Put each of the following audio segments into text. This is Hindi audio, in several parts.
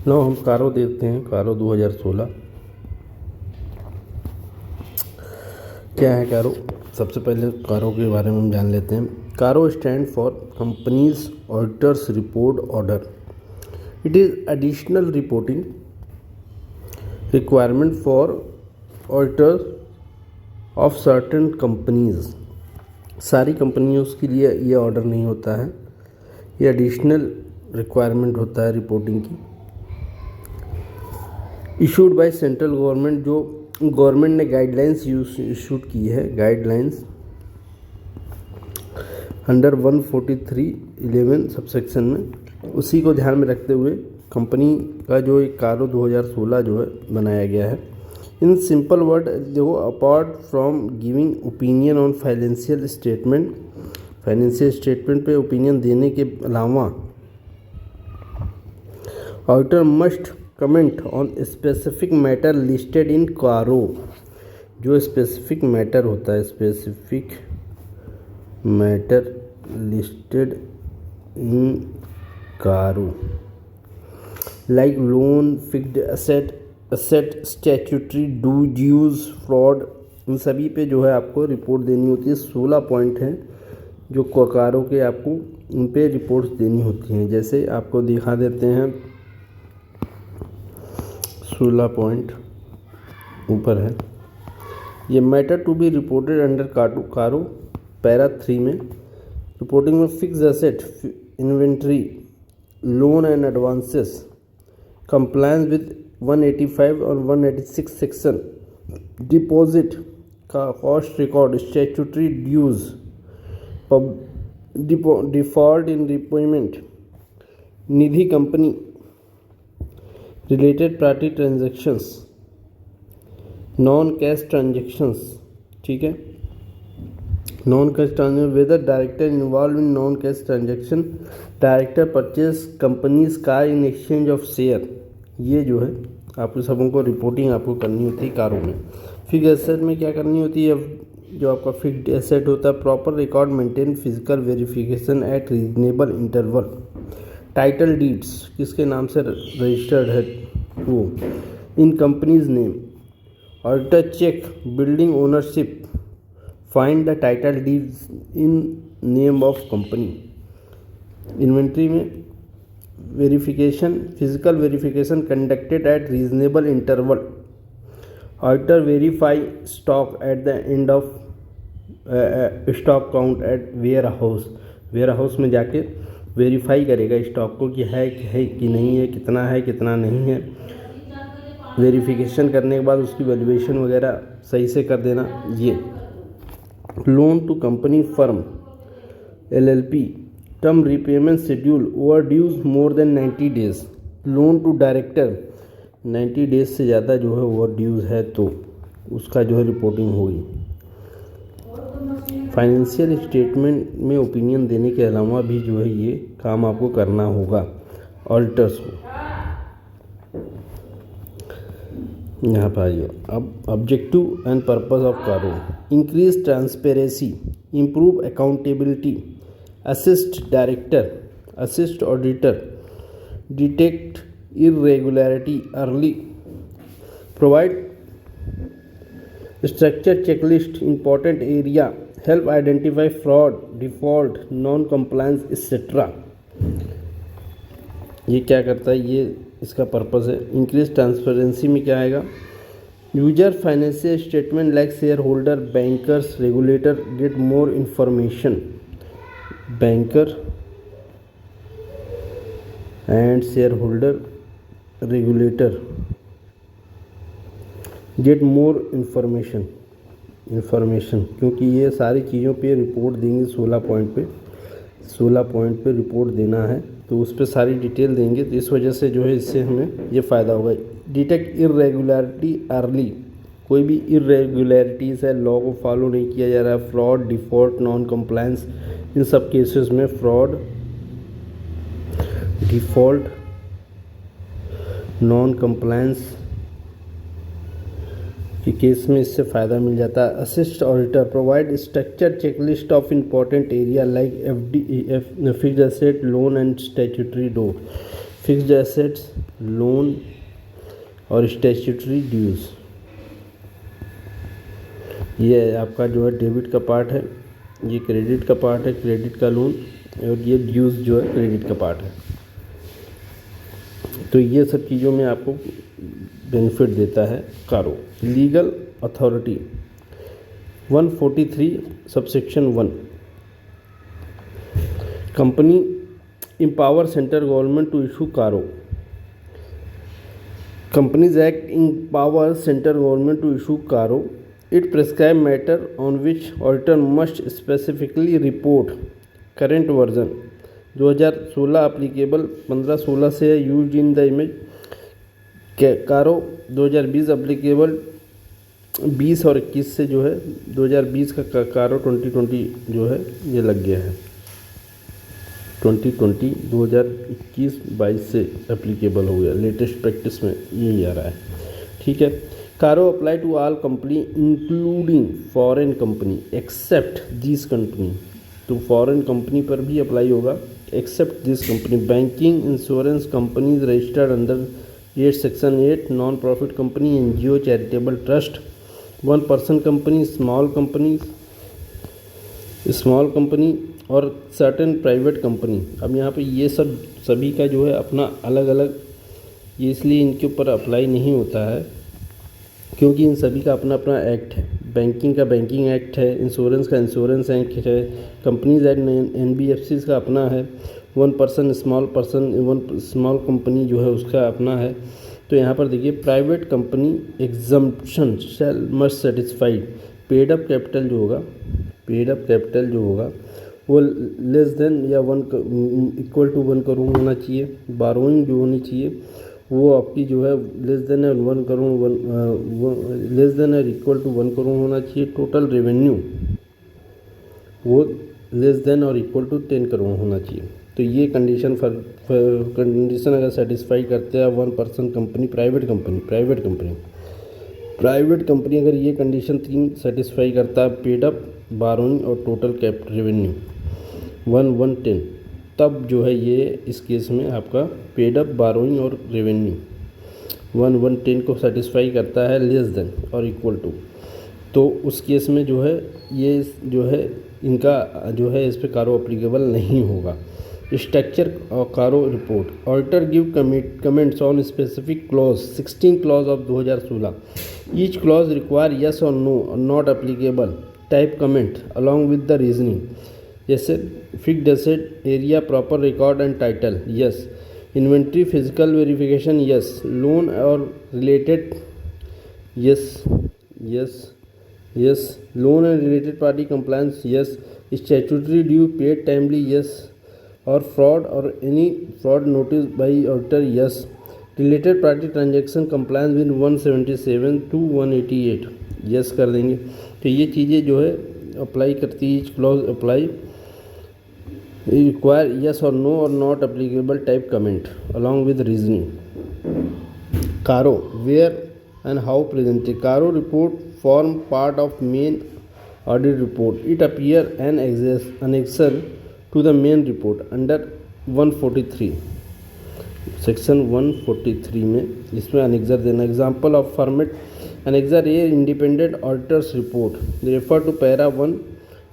नो हम कारो देखते हैं। कारो 2016 क्या है कारो? सबसे पहले कारो के बारे में हम जान लेते हैं। कारो stand for companies auditors report order. It is additional reporting requirement four auditors of certain companies. सारी कंपनियों के लिए ये ऑर्डर नहीं होता है, ये एडिशनल रिक्वायरमेंट होता है रिपोर्टिंग की। इशूड बाय सेंट्रल गवर्नमेंट, जो गवर्नमेंट ने गाइडलाइंस इशूड की है, गाइडलाइंस अंडर 143(11) सबसेक्शन में, उसी को ध्यान में रखते हुए कंपनी का जो एक कारो 2016 जो है बनाया गया है। इन सिंपल वर्ड देखो, apart from giving opinion on financial statement पे ओपिनियन देने के अलावा auditor must comment on specific matter listed in कारो। जो स्पेसिफिक मैटर होता है, specific matter listed in CARO, like loan, fixed asset, statutory dues, fraud, इन सभी पे जो है आपको रिपोर्ट देनी होती है। 16 पॉइंट हैं जो कारो के आपको उन पे रिपोर्ट्स देनी होती हैं। जैसे आपको दिखा देते हैं, 16 पॉइंट ऊपर है। ये matter to be reported under CARO para 3 में रिपोर्टिंग में fix asset, inventory, loan and advances, compliance with 185 और 186 सेक्शन, डिपॉजिट का cost record, statutory dues, default in repayment, Nidhi company, related party transactions, non cash transactions, ठीक है, non cash transaction, whether director involve in non cash transaction, director purchase companies car in exchange of share. ये जो है आपको सबों को रिपोर्टिंग आपको करनी होती है कारों में। फिक्स्ड एसेट में क्या करनी होती है? जो आपका फिक्स्ड एसेट होता है, proper record maintain, physical verification at reasonable interval. Title deeds किसके नाम से रजिस्टर्ड है वो, in company's name. Auditor check building ownership, find the title deeds in name of company. Inventory में verification, physical verification conducted at reasonable interval. Auditor verify stock at the end of stock count at warehouse में जाके वेरीफाई करेगा स्टॉक को कि है कि नहीं है, कितना है कितना नहीं है। वेरिफिकेशन करने के बाद उसकी वैल्यूएशन वगैरह सही से कर देना। ये loan to company firm LLP, term repayment schedule, over dues more than 90 days. Loan to director 90 days से ज़्यादा जो है ओवर ड्यूज है तो उसका जो है रिपोर्टिंग होगी। फाइनेंशियल स्टेटमेंट में ओपिनियन देने के अलावा भी जो है ये काम आपको करना होगा ऑडिटर्स को। यहाँ पर आइए अब, ऑब्जेक्टिव एंड पर्पस ऑफ कारो: increase transparency, improve accountability, assist auditor, detect irregularity early, provide structure checklist important area, help identify fraud, default, non-compliance etc. ये क्या करता है? ये इसका पर्पस है। इंक्रीज ट्रांसपेरेंसी में क्या आएगा? User financial statement like share holder, bankers, regulator get more information. Banker and share holder, regulator get more information, क्योंकि ये सारी चीज़ों पे रिपोर्ट देंगे। 16 पॉइंट पे रिपोर्ट देना है तो उस पर सारी डिटेल देंगे, तो इस वजह से जो है इससे हमें ये फ़ायदा होगा। डिटेक्ट इरेगुलरिटी अर्ली, कोई भी इरेगुलरिटीज़ है, लॉ को फॉलो नहीं किया जा रहा है, फ्रॉड, डिफॉल्ट, नॉन कंप्लायंस, इन सब केसेस में फ्रॉड, डिफॉल्ट, नॉन कंप्लायंस के केस में इससे फ़ायदा मिल जाता है। Assist auditor provide structure checklist of important area like FD, fixed asset, loan and statutory fixed assets, loan और स्टैट्यूटरी ड्यूज। ये आपका जो है डेबिट का पार्ट है, ये क्रेडिट का पार्ट है, क्रेडिट का लोन, और ये ड्यूज जो है क्रेडिट का पार्ट है। तो ये सब चीज़ों में आपको बेनिफिट देता है CARO. Legal authority 143 subsection 1, company empower central government to issue CARO. Companies Act empowers central government to issue CARO. It prescribes matter on which auditor must specifically report. Current version 2016 applicable 15-16 से used in the image. CARO 2020 applicable 20 और 21 से जो है 2020 का CARO 2020 जो है ये लग गया है। 2021-22 से एप्लीकेबल हो गया, लेटेस्ट प्रैक्टिस में यही आ रहा है। ठीक है। CARO apply to all company including foreign company except this company, तो फॉरेन कंपनी पर भी अप्लाई होगा except this company. Banking insurance companies registered under 8 section 8, non profit company, NGO, charitable trust, 1 person company, small company और सर्टेन प्राइवेट कंपनी। अब यहाँ पे ये सब सभी का जो है अपना अलग अलग, ये इसलिए इनके ऊपर अप्लाई नहीं होता है क्योंकि इन सभी का अपना अपना एक्ट है। बैंकिंग का बैंकिंग एक्ट है, इंश्योरेंस का इंश्योरेंस एक्ट है, कंपनीज एक्ट एनबीएफसी का अपना है, 1 स्मॉल कंपनी जो है उसका अपना है। तो यहाँ पर देखिए private company exemption shall must satisfied, paid up capital जो होगा वो लेस देन या 1 इक्वल टू 1 करोड़ होना चाहिए। बारोइंग जो होनी चाहिए वो आपकी जो है लेस देन और 1 करोड़ लेस देन और इक्वल टू 1 करोड़ होना चाहिए। टोटल रेवेन्यू वो लेस देन और इक्वल टू 10 करोड़ होना चाहिए। तो ये कंडीशन कंडीशन अगर सेटिस्फाई करते हैं 1 पर्सन कंपनी, प्राइवेट कंपनी अगर ये कंडीशन 3 सेटिस्फाई करता है, पेड अप, बारोइंग और टोटल कैपिटल रेवेन्यू 1-1-10, तब जो है ये इस केस में आपका पेड अप, बारोइंग और रेवेन्यू 1-1-10 को सेटिस्फाई करता है लेस देन और इक्वल टू, तो उस केस में जो है ये जो है इनका जो है इस पे कारो अप्लीकेबल नहीं होगा। स्ट्रक्चर और CARO report, auditor give comments on specific clause 16 clause of 2016, each clause require yes और नो और not applicable type comment along with the reasoning. जैसे fixed asset area proper record and title yes, inventory physical verification yes, loan और related yes, loan and related party compliance yes, statutory due paid timely yes, और फ्रॉड और any fraud notice by auditor yes, related party transaction compliance with 177 to 188 yes कर देंगे। तो ये चीज़ें जो है अप्लाई करती है, क्लॉज अप्लाई रिक्वायर यस और नो और not applicable type comment along with reasoning. CARO where and how presented, CARO report form part of main audit report, it appear an annexure to the main report under 143 section 143 में इसमें अनेक्जर देना। Example of format annexure A independent auditors report refer to para 1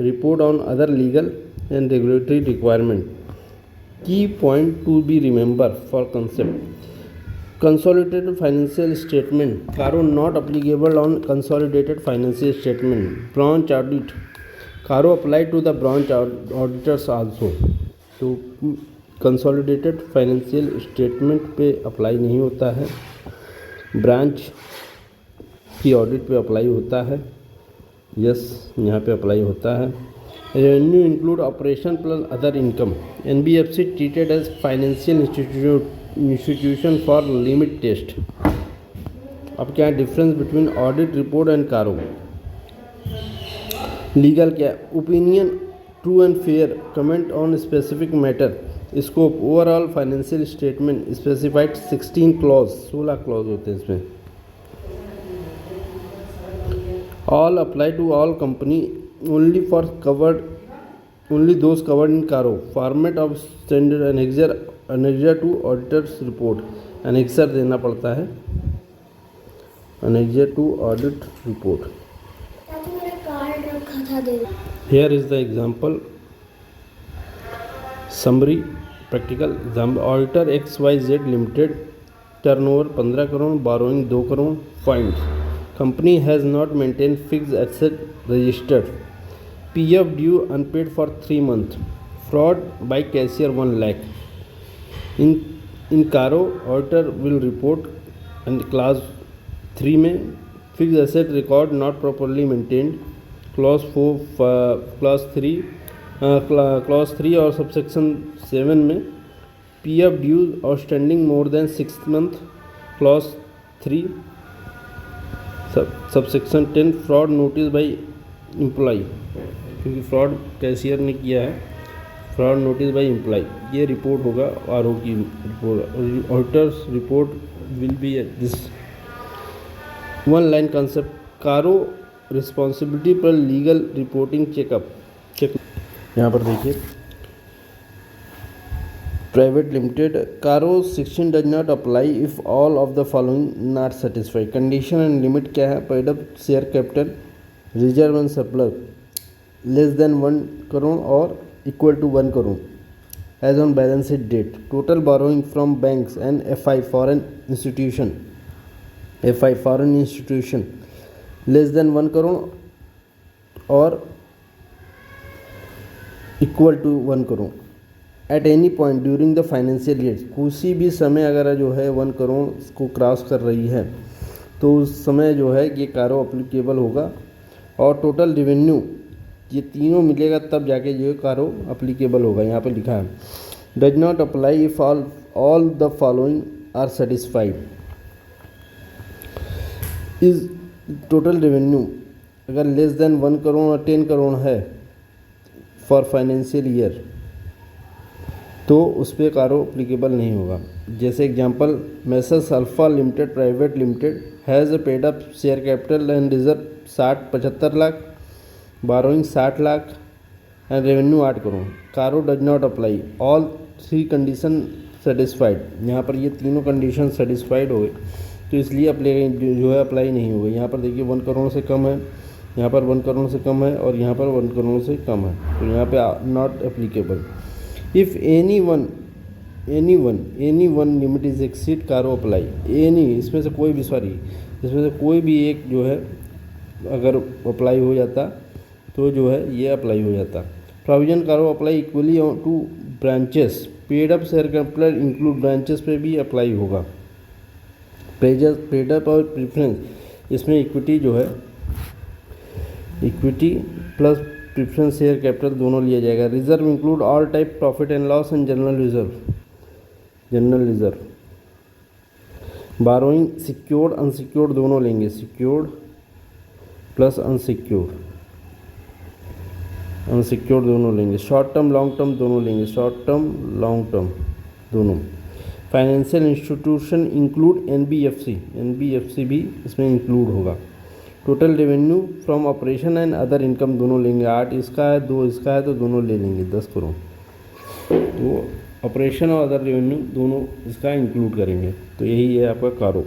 report on other legal and regulatory requirement. Key point to be remember for concept consolidated financial statement, CARO not applicable on consolidated financial statement. Branch audit, CARO apply to the branch auditors also. तो कंसोलिडेटेड फाइनेंशियल स्टेटमेंट पे अप्लाई नहीं होता है, ब्रांच की ऑडिट पे अप्लाई होता है यस, यहाँ पे अप्लाई होता है। Revenue include operation plus other income, NBFC treated as financial institution for limit test. अब क्या difference between audit report and CARO. Legal क्या, opinion true and fair, comment on specific matter, scope overall financial statement specified 16 clause, 16 clause होते हैं इसमें। All apply to all company only for covered only those covered in CARO, format of standard annexure annexure to auditors report, annexure देना पड़ता है, annexure to audit report. Here is the example summary practical example. Auditor XYZ limited, turnover 15 crore, borrowing 2 crore, find company has not maintain fixed asset registered, PF due unpaid for 3 months, fraud by cashier 1 lakh। In CARO auditor will report and class 3 में fix asset record not properly maintained, clause 3 और सबसेक्शन 7 में PF due outstanding more than 6 months, clause 3 subsection 10 fraud notice by employ, क्योंकि फ्रॉड कैशियर ने किया है, फ्रॉड नोटिस बाय एम्प्लॉय, ये रिपोर्ट होगा RO की रिपोर्ट। Auditors report will be this 1 line concept. CARO responsibility पर लीगल रिपोर्टिंग चेक यहाँ पर देखिए, private limited, CARO 16 does not apply if all of the following not satisfied. Condition and limit क्या है? Paid up share capital, reserve and surplus less than 1 crore और equal to 1 crore as on balance sheet date. Total borrowing from banks and FI foreign institution less than 1 crore और equal to 1 crore at any point during the financial year. किसी भी समय अगर जो है 1 करोड़ को क्रॉस कर रही है तो उस समय जो है ये कारो अप्लीकेबल होगा। और टोटल रेवेन्यू ये तीनों मिलेगा तब जाके जो है कारो अप्लीकेबल होगा। यहाँ पे लिखा है does not apply if all the following are satisfied. Is total revenue अगर लेस देन 1 करोड़ और 10 करोड़ है फॉर फाइनेंशियल ईयर तो उस पर कारो अप्लीकेबल नहीं होगा। जैसे example, messrs alpha limited private limited has paid up share capital and reserve 75 lakh, borrowing 60 lakh and revenue 8 crore. CARO does not apply, all 3 condition satisfied. यहाँ पर ये तीनों कंडीशन सेटिस्फाइड हो गए तो इसलिए अप्लाई नहीं हो गई। यहाँ पर देखिए 1 करोड़ से कम है, यहाँ पर 1 करोड़ से कम है और यहाँ पर 1 करोड़ से कम है, तो यहाँ पे not applicable. If any one limit is exceed कारो अप्लाई। एनी इसमें से कोई भी एक जो है अगर अप्लाई हो जाता तो जो है ये अप्लाई हो जाता। प्रोविजन कारो apply equally two branches, paid up share capital include branches पे भी अप्लाई होगा। पेड अप और प्रेफरेंस, इसमें इक्विटी जो है equity plus preference share capital दोनों लिया जाएगा। Reserve include all type profit and loss and general reserve. Burrowing secured unsecured दोनों लेंगे, सिक्योर्ड प्लस अनसिक्योर्ड दोनों लेंगे। शॉर्ट टर्म लॉन्ग टर्म दोनों लेंगे, शॉर्ट टर्म लॉन्ग टर्म दोनों। फाइनेंशियल इंस्टीट्यूशन इंक्लूड NBFC भी इसमें इंक्लूड होगा। Total revenue from operation and other income दोनों लेंगे। 8 इसका है 2 इसका है तो दोनों ले लेंगे 10 करोड़। तो ऑपरेशन और अदर रेवेन्यू दोनों इसका इंक्लूड करेंगे। तो यही है आपका कारो।